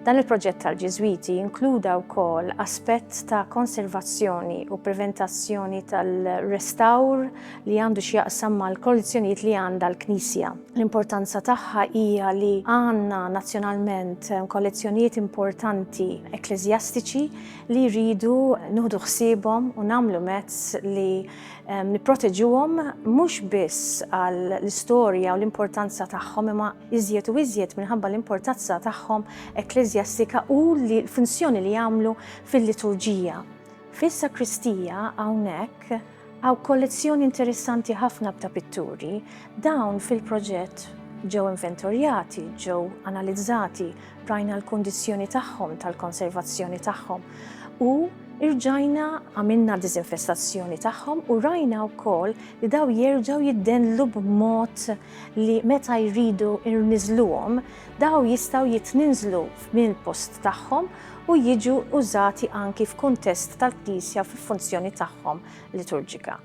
Dan il-proġett tal-Ġiżwiti jinkluda wkoll aspett ta' konservazzjoni u preventazzjoni tal-restawr li għandu x'jaqsam mal-kollezzjonijiet li għandha l-Knisja. L-importanza tagħha hija li għandna nazzjonalment kollezzjonijiet importanti ekklesjastiċi li jridu nieħdu ħsiebhom u nagħmlu mezz li nipproteġuhom mhux biss għall-istorja u l-importanza tagħhom imma iżjed u iżjed minħabba l-importanza tagħhom ekklesjastika u l-funzjoni li jagħmlu fil-liturġija. Fis-sakristija hawnhekk hawn kollezzjoni interessanti ħafna ta' pitturi, dawn fil-proġett ġew inventorjati, ġew analizzati, rajna l-kundizzjoni tagħhom tal-konservazzjoni tagħhom u irġajna għamilna diżinfestazzjoni tagħhom u rajna wkoll li daw jerġgħu jiddenlu b'mod li meta jridu irniżluhom daw jistgħu jitninżlu mill-post tagħhom u jiġu użati anki f'kuntest tal-Knisja fil-funzjoni tagħhom liturġika.